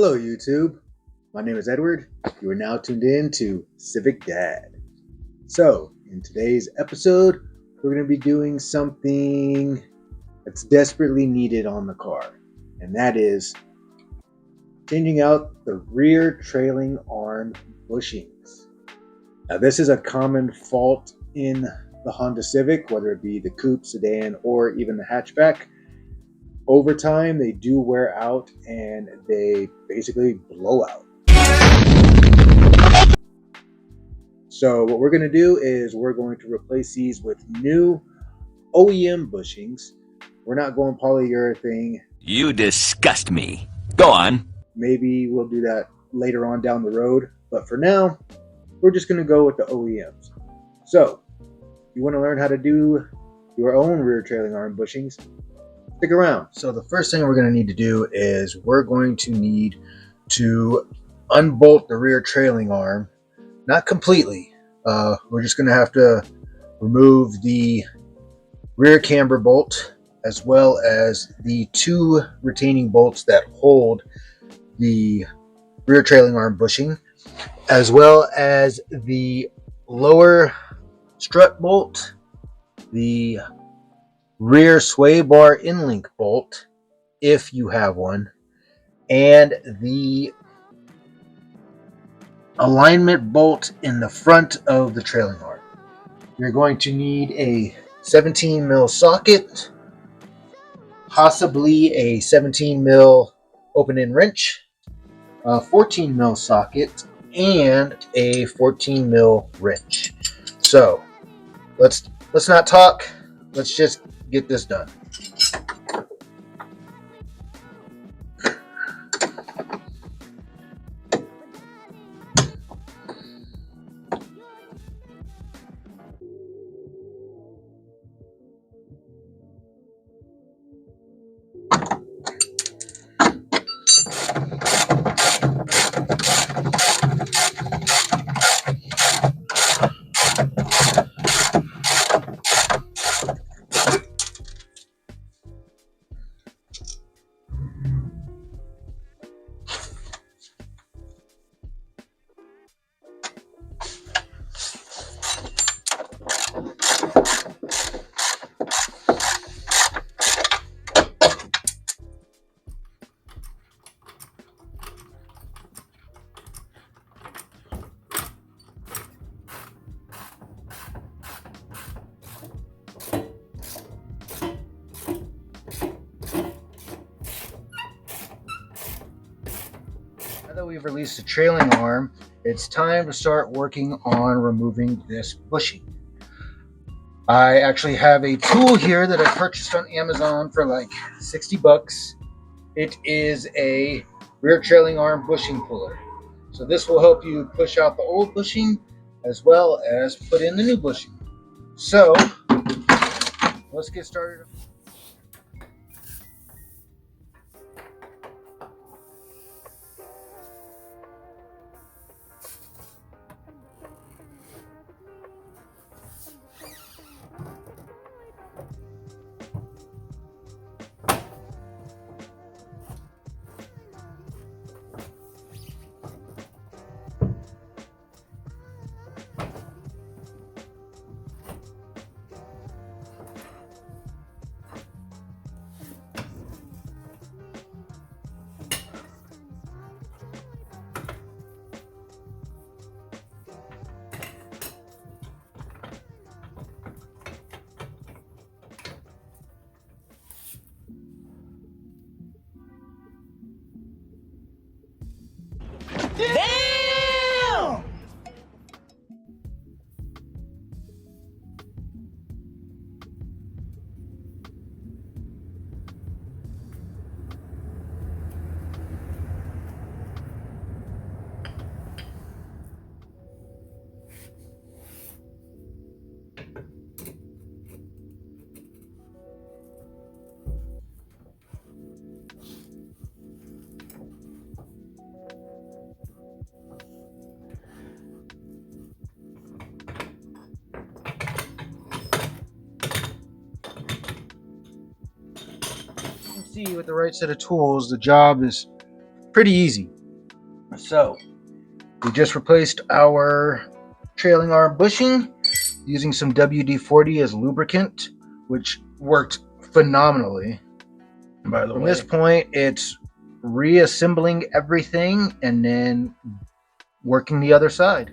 Hello YouTube, my name is Edward. You are now tuned in to Civic Dad. So, in today's episode, we're going to be doing something that's desperately needed on the car, and that is changing out the rear trailing arm bushings. Now, this is a common fault in the Honda Civic, whether it be the coupe, sedan, or even the hatchback. Over time, they do wear out and they basically blow out. So what we're going to do is we're going to replace these with new OEM bushings. We're not going polyurethane. You disgust me. Go on. Maybe we'll do that later on down the road. But for now, we're just going to go with the OEMs. So if you want to learn how to do your own rear trailing arm bushings, stick around. So the first thing we're going to need to do is we're going to need to unbolt the rear trailing arm. Not completely. We're just going to have to remove the rear camber bolt as well as the two retaining bolts that hold the rear trailing arm bushing, as well as the lower strut bolt, the rear sway bar in-link bolt, if you have one, and the alignment bolt in the front of the trailing arm. You're going to need a 17 mil socket, possibly a 17 mil open-end wrench, a 14 mil socket, and a 14 mil wrench. So let's not talk. Let's just get this done. Now that we've released the trailing arm, it's time to start working on removing this bushing. I actually have a tool here that I purchased on Amazon for like 60 bucks. It is a rear trailing arm bushing puller. So this will help you push out the old bushing as well as put in the new bushing. So let's get started. Damn! See, with the right set of tools, the job is pretty easy. So we just replaced our trailing arm bushing using some WD-40 as lubricant, which worked phenomenally. By the way, from this point, it's reassembling everything and then working the other side.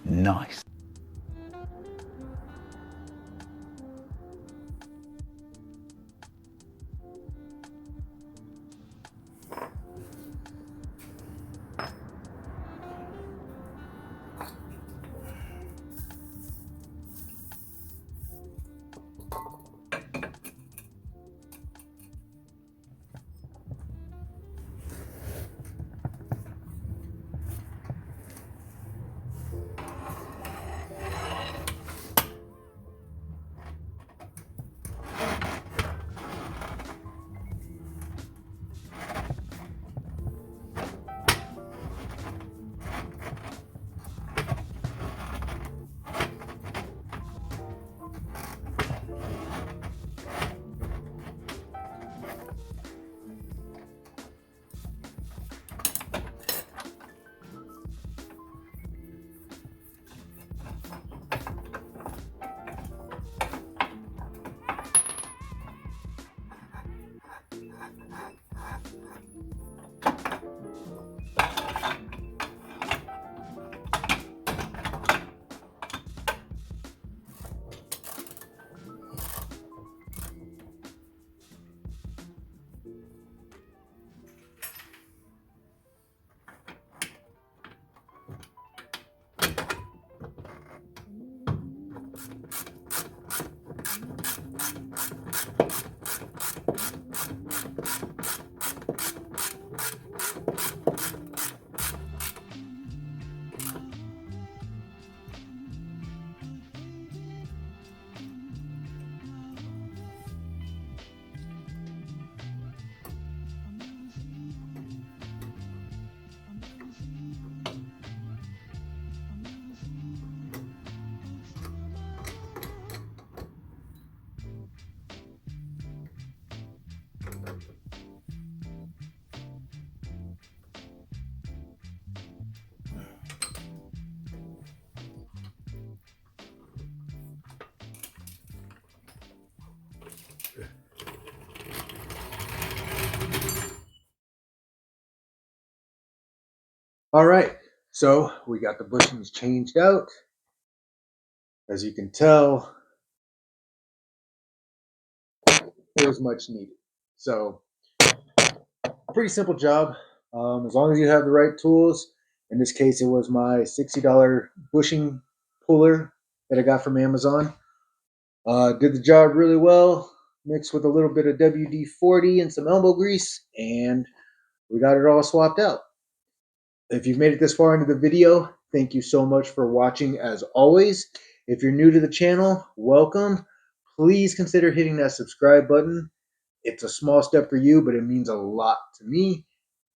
Nice. All right, so we got the bushings changed out. As you can tell, it was much needed. So, pretty simple job. As long as you have the right tools. In this case, it was my $60 bushing puller that I got from Amazon. Did the job really well, mixed with a little bit of WD-40 and some elbow grease, and we got it all swapped out. If you've made it this far into the video, thank you so much for watching as always. If you're new to the channel, welcome. Please consider hitting that subscribe button. It's a small step for you, but it means a lot to me.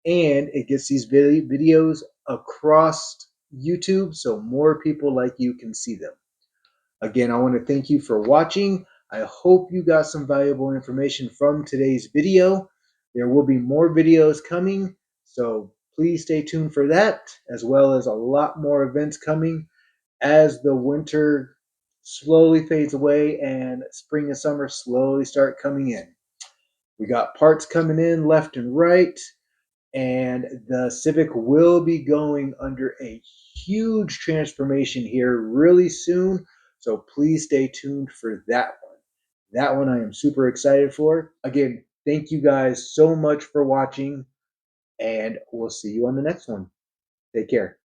And it gets these videos across YouTube so more people like you can see them. Again, I want to thank you for watching. I hope you got some valuable information from today's video. There will be more videos coming, so please stay tuned for that, as well as a lot more events coming as the winter slowly fades away and spring and summer slowly start coming in. We got parts coming in left and right, and the Civic will be going under a huge transformation here really soon. So please stay tuned for that one. That one I am super excited for. Again, thank you guys so much for watching, and we'll see you on the next one. Take care.